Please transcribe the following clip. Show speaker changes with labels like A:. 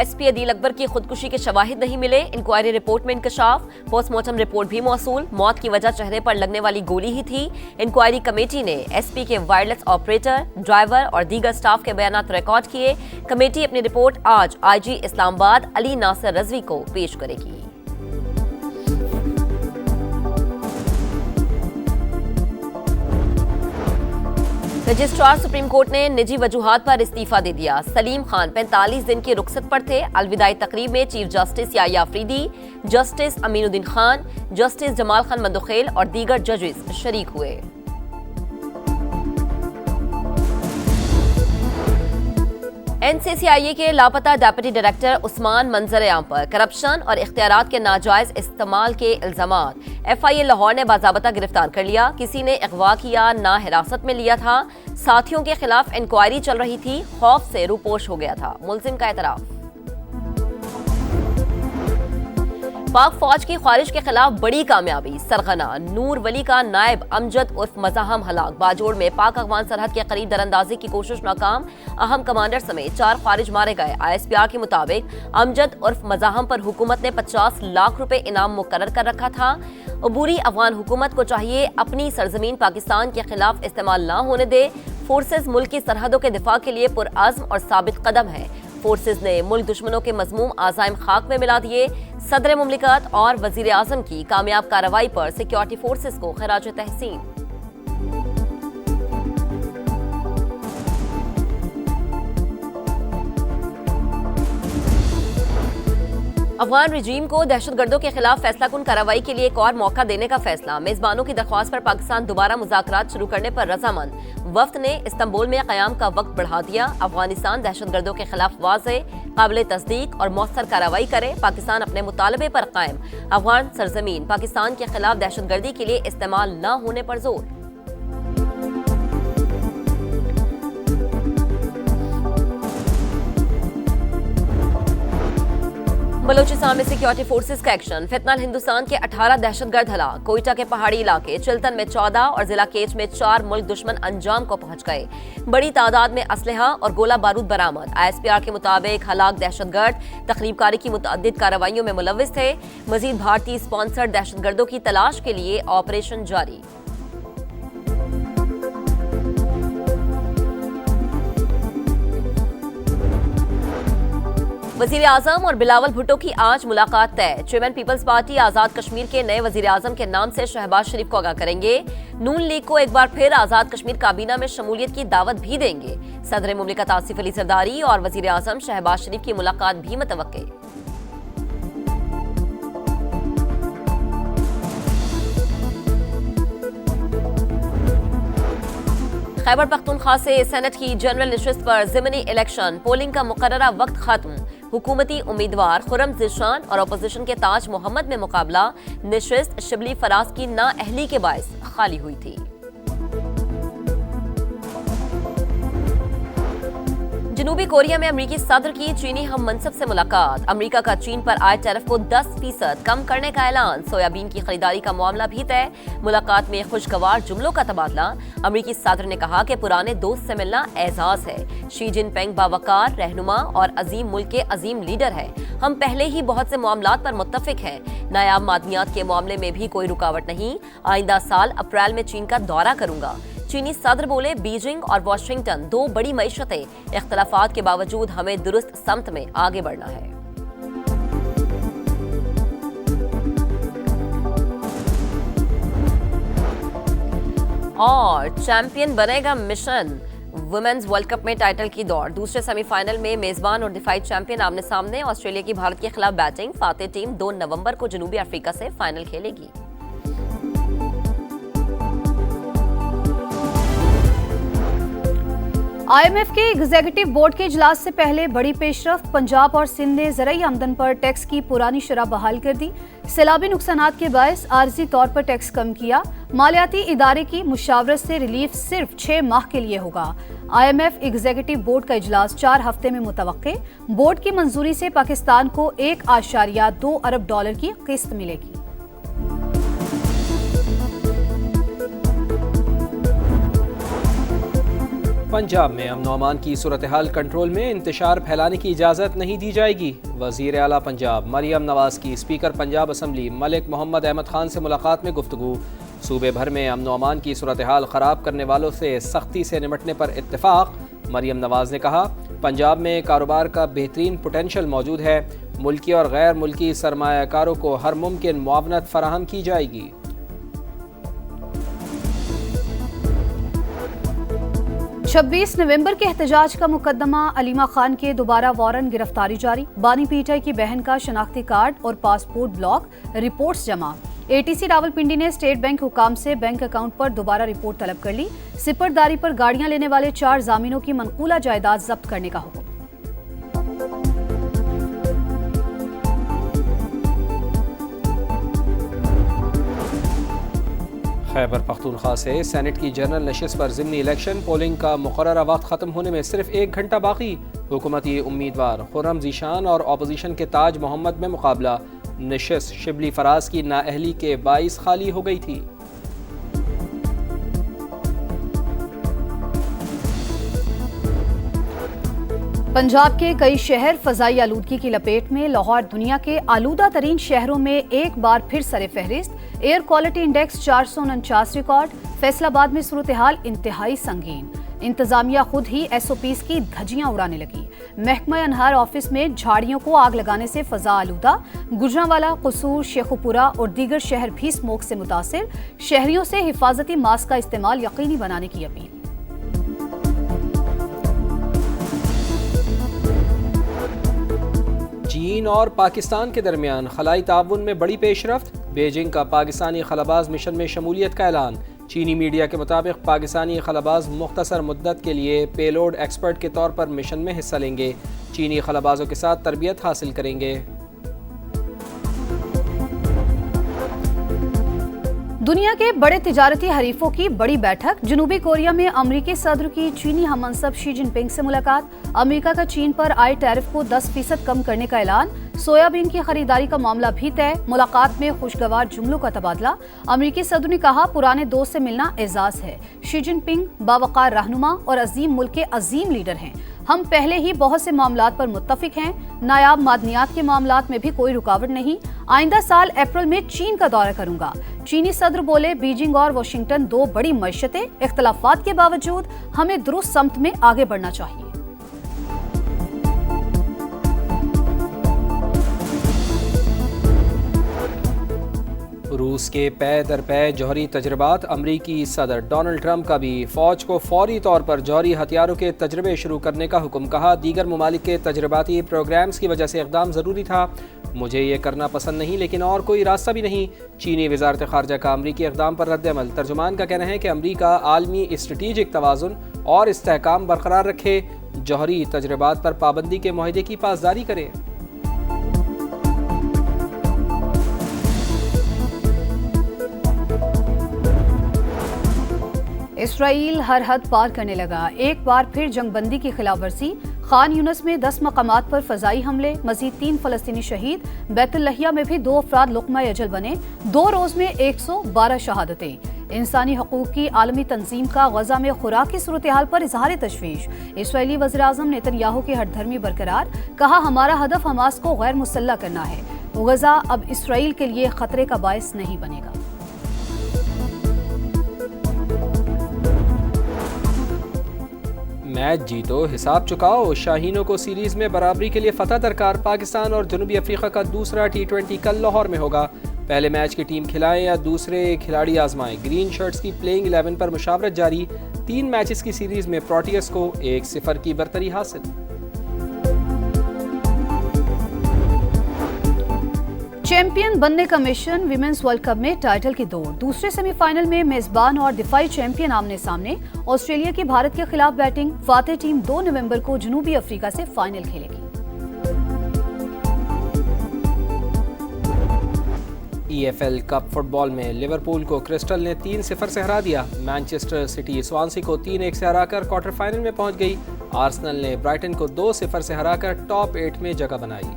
A: SP Adeel Akbar की खुदकुशी के शवाहिद नहीं मिले, इंक्वायरी रिपोर्ट में इंकशाफ। पोस्टमार्टम रिपोर्ट भी मौसूल, मौत की वजह चेहरे पर लगने वाली गोली ही थी। इंक्वायरी कमेटी ने एसपी के वायरलेस ऑपरेटर, ड्राइवर और दीगर स्टाफ के बयान रिकॉर्ड किए। कमेटी अपनी रिपोर्ट आज आईजी इस्लामाबाद अली नासिर रजवी को पेश करेगी। रजिस्ट्रार सुप्रीम कोर्ट ने निजी वजूहात पर इस्तीफा दे दिया। सलीम खान 45 दिन की रुखसत पर थे। अलविदाई तकरीब में chief justice Yahya Afridi, justice Aminuddin Khan, justice Jamal Khan Mandokhail और दीगर जजेस शरीक हुए। एनसीसीआईए के लापता डेप्यूटी डायरेक्टर उस्मान मंजर आम पर करप्शन और इख्तियारात के नाजायज इस्तेमाल के इल्जामात। एफआईए लाहौर ने बाज़ाबता गिरफ्तार कर लिया। किसी ने अगवा किया ना हिरासत में लिया था। साथियों के खिलाफ इंक्वायरी चल रही थी, खौफ से रूपोश हो गया था। मुलजिम का एतराफ। पाक फौज की ख्वारिश के खिलाफ बड़ी कामयाबी। सरगना नूर वली का नायब अमजद उर्फ मज़ाहम हलाक। बाजोड़ में पाक अफगान सरहद के करीब दरअंदाजी की कोशिश नाकाम। अहम कमांडर समेत 4 ख्वारिज मारे गए। आईएसपीआर के मुताबिक अमजद उर्फ मज़ाहम पर हुकूमत ने 50 लाख रुपए इनाम मुकर्रर कर रखा था। अबूरी अफगान हुकूमत को चाहिए अपनी सरजमीन पाकिस्तान के खिलाफ इस्तेमाल ना होने दे। फोर्सेज मुल्क की सरहदों के दिफा के लिए पुरअज़्म और साबित कदम है। फोर्सेज ने मुल्क दुश्मनों के मजमूम आज़ाइम खाक में मिला दिए। सदर मुमलिकत और वजीर आज़म की कामयाब कार्रवाई पर सिक्योरिटी फोर्सेज को खराज तहसीन। अफगान रजीम को दहशतगर्दों के खिलाफ फैसलाकुन कार्रवाई के लिए एक और मौका देने का फैसला। मेजबानों की दरख्वास्त पर पाकिस्तान दोबारा मुज़ाकरात शुरू करने पर रजामंद। वफ्द ने इस्तांबुल में क़याम का वक्त बढ़ा दिया। अफगानिस्तान दहशतगर्दों के खिलाफ वाज़ेह, काबिल तस्दीक और मौसर कार्रवाई करे। पाकिस्तान अपने मुतालबे पर कायम। अफगान सरजमीन पाकिस्तान के खिलाफ दहशतगर्दी के लिए इस्तेमाल न होने पर जोर। बलोचिस्तान में सिक्योरिटी फोर्सेज का एक्शन। फितनल हिंदुस्तान के 18 दहशतगर्द हलाक। कोयटा के पहाड़ी इलाके चिल्तन में 14 और जिला केच में 4 मुल्क दुश्मन अंजाम को पहुंच गए। बड़ी तादाद में असलहा और गोला बारूद बरामद। आईएसपीआर के मुताबिक हलाक दहशतगर्द तखरीबकारी की मुतअद्दिद कार्रवाइयों में मुलव्विस थे। मजीद भारतीय स्पॉन्सर्ड दहशतगर्दों की तलाश के लिए ऑपरेशन जारी। वजीर आजम और बिलावल भुट्टो की आज मुलाकात तय। चेयरमैन पीपल्स पार्टी आजाद कश्मीर के नए वजीर आजम के नाम से शहबाज शरीफ को आगाह करेंगे। नून लीग को एक बार फिर आजाद कश्मीर काबीना में शमूलियत की दावत भी देंगे। सदर मुमलिकत आसिफ अली जरदारी और वजीर आजम शहबाज शरीफ की मुलाकात भी मुतवक्के। खैबर पख्तूनख्वा से सेनेट की जनरल नशिस्त पर ज़िमनी इलेक्शन। पोलिंग का मुकर्ररा वक्त खत्म। हुकूमती उम्मीदवार खुरम जिशान और अपोजिशन के ताज मोहम्मद में मुकाबला। नशिस्त शिबली फराज की नाअहली के बायस खाली हुई थी। जनूबी कोरिया में अमरीकी सदर की चीनी हम मनसब से मुलाकात। अमरीका का चीन पर आए टैरिफ को 10% कम करने का ऐलान। सोयाबीन की खरीदारी का मामला भी तय। मुलाकात में खुशगवार जुमलों का तबादला। अमरीकी सदर ने कहा कि पुराने दोस्त से मिलना एजाज है। शी जिनपिंग बावकार रहनुमा और अजीम मुल्क के अजीम लीडर है। हम पहले ही बहुत से मामलात पर मुत्तफिक हैं। नायाब मादनियात के मामले में भी कोई रुकावट नहीं। आइंदा साल अप्रैल में चीन का दौरा करूंगा। चीनी सदर बोले, बीजिंग और वाशिंगटन 2 बड़ी मईशतें। इख्तलाफात के बावजूद हमें दुरुस्त समत में आगे बढ़ना है। और चैंपियन बनेगा मिशन। वुमेन्स वर्ल्ड कप में टाइटल की दौड़। दूसरे सेमीफाइनल में मेजबान और डिफाइड चैंपियन आमने सामने। ऑस्ट्रेलिया की भारत के खिलाफ बैटिंग। फातेह टीम 2 नवंबर को जनूबी अफ्रीका से फाइनल खेलेगी।
B: आईएमएफ के एग्जीक्यूटिव बोर्ड के इजलास से पहले बड़ी पेशरफ्त। पंजाब और सिंध ने ज़रई आमदन पर टैक्स की पुरानी शरह बहाल कर दी। सैलाबी नुकसानात के बायस आर्जी तौर पर टैक्स कम किया। मालियाती इदारे की मुशावरत से रिलीफ सिर्फ 6 माह के लिए होगा। आईएमएफ एग्जीक्यूटिव बोर्ड का इजलास 4 हफ्ते में मुतवक्के। बोर्ड की मंजूरी से पाकिस्तान को $1.2 अरब की किस्त मिलेगी।
C: पंजाब में अमन व अमान की सूरत हाल कंट्रोल में, इंतशार फैलाने की इजाज़त नहीं दी जाएगी। वज़ीर आला पंजाब मरियम नवाज़ की स्पीकर पंजाब असम्बली मलिक मोहम्मद अहमद खान से मुलाकात में गुफ्तगू। सूबे भर में अमन व अमान की सूरत हाल ख़राब करने वालों से सख्ती से निपटने पर इत्तेफाक। मरियम नवाज़ ने कहा, पंजाब में कारोबार का बेहतरीन पोटेंशल मौजूद है। मुल्की और गैर मुल्की सरमायाकारों को हर मुमकिन मुआवनत फराहम की जाएगी।
B: 26 नवंबर के एहतजाज का मुकदमा अलीमा खान के दोबारा वारंट गिरफ्तारी जारी। बानी पीटीआई की बहन का शनाख्ती कार्ड और पासपोर्ट ब्लॉक, रिपोर्ट्स जमा। एटीसी रावलपिंडी ने स्टेट बैंक हुकाम से बैंक अकाउंट पर दोबारा रिपोर्ट तलब कर ली। सिपरदारी पर गाड़ियां लेने वाले 4 जामीनों की मनकूला जायदाद जब्त करने का हुक्म।
C: खैबर पख्तूनख्वा से सेनेट की जनरल नशिस्त पर ज़िमनी इलेक्शन पोलिंग का मुकर्ररा वक्त ख़त्म होने में सिर्फ 1 घंटा बाकी। हुकूमती उम्मीदवार खुर्रम ज़ीशान और अपोजिशन के ताज मोहम्मद में मुकाबला। नशिस्त शिबली फराज की नाअहली के बाइस खाली हो गई थी।
B: पंजाब के कई शहर फजाई आलूदगी की लपेट में। लाहौर दुनिया के आलूदा तरीन शहरों में एक बार फिर सरे फहरिस्त। Air quality index 449 record. Faisalabad में सूरत हाल इंतहाई संगीन। इंतजामिया खुद ही SOPs की धज्जियां उड़ाने लगी। महकमा अनहार ऑफिस में झाड़ियों को आग लगाने से फजा आलूदा। गुजरांवाला, कसूर, शेखुपुरा और दीगर शहर भी स्मोक से मुतासिर। शहरियों से हिफाजती मास्क का इस्तेमाल यकीनी बनाने की अपील।
C: चीन और पाकिस्तान के दरमियान खलाई ताउन में बड़ी पेशरफ्त। बीजिंग का पाकिस्तानी खलाबाज मिशन में शमूलियत का ऐलान। चीनी मीडिया के मुताबिक पाकिस्तानी खलाबाज मुख्तसर मुद्दत के लिए पेलोड एक्सपर्ट के तौर पर मिशन में हिस्सा लेंगे। चीनी खलाबाजों के साथ तरबियत हासिल करेंगे।
B: दुनिया के बड़े तिजारती हरीफों की बड़ी बैठक। जनूबी कोरिया में अमरीकी सदर की चीनी हममनसब शी जिनपिंग से मुलाकात। अमरीका का चीन पर आए टैरिफ को 10% कम करने का ऐलान। सोयाबीन की खरीदारी का मामला भी तय। मुलाकात में खुशगवार जुमलों का तबादला। अमरीकी सदर ने कहा, पुराने दोस्त से मिलना एजाज है। शी जिनपिंग बावकार रहनुमा और अजीम मुल्क के अजीम लीडर हैं। हम पहले ही बहुत से मामलात पर मुत्तफिक हैं। नायाब मादनियात के मामलात में भी कोई रुकावट नहीं। आइंदा साल अप्रैल में चीन का दौरा करूंगा। चीनी सदर बोले, बीजिंग और वाशिंगटन 2 बड़ी मईशतें। इख्तलाफात के बावजूद हमें दुरुस्त समत में आगे बढ़ना चाहिए।
C: रूस के पै दर पै जौहरी तजर्बात। अमरीकी सदर डोनाल्ड ट्रंप का भी फ़ौज को फौरी तौर पर जौहरी हथियारों के तजर्बे शुरू करने का हुक्म। कहा, दीगर ममालिक के तजर्बाती प्रोग्राम्स की वजह से इक़दाम ज़रूरी था। मुझे ये करना पसंद नहीं, लेकिन और कोई रास्ता भी नहीं। चीनी वज़ारत ख़ारजा का अमरीकी इक़दाम पर रद्द-ए-अमल। तर्जुमान का कहना है कि अमरीका आलमी स्ट्रेटीजिक तवाज़ुन और इस्तेहकाम बरकरार रखे। जौहरी तजर्बात पर पाबंदी के मुआहदे की पासदारी करे।
B: इसराइल हर हद पार करने लगा। एक बार फिर जंगबंदी की खिलाफवर्जी। खान यूनस में 10 मकामात पर फजाई हमले। मजीद 3 फलस्तीनी शहीद। बैतुल्लहिया में भी 2 अफराद लुक़मा अजल बने। 2 रोज में 112 शहादतें। इंसानी हकूक की आलमी तंजीम का गजा में खुराक की सूरत हाल पर इजहार तशवीश। इसराइली वज़ीर-ए-आज़म नेतन्याहू की हठधर्मी बरकरार। कहा, हमारा हदफ हमास को गैर मुसल्लह करना है। गजा अब इसराइल के लिए खतरे का बायस नहीं बनेगा।
C: मैच जीतो, हिसाब चुकाओ। शाहीनों को सीरीज में बराबरी के लिए फतह दरकार। पाकिस्तान और जनूबी अफ्रीका का दूसरा T20 कल लाहौर में होगा। पहले मैच की टीम खिलाएं या दूसरे खिलाड़ी आजमाएं। ग्रीन शर्ट्स की प्लेइंग 11 पर मुशावरत जारी। 3 मैचेस की सीरीज में प्रोटियस को 1-0 की बरतरी हासिल।
B: चैंपियन बनने का मिशन। विमेंस वर्ल्ड कप में टाइटल की दौड़। दूसरे सेमीफाइनल में मेजबान और दिफाई चैंपियन आमने सामने। ऑस्ट्रेलिया की भारत के खिलाफ बैटिंग। फातेह टीम 2 नवंबर को जनूबी अफ्रीका से फाइनल खेलेगी।
C: EFL कप फुटबॉल में लिवरपूल को क्रिस्टल ने 3-0 से हरा दिया। मैनचेस्टर सिटी स्वानसी को 3-1 से हराकर क्वार्टर फाइनल में पहुंच गई। आर्सेनल ने ब्राइटन को 2-0 से हराकर टॉप 8 में जगह बनाई।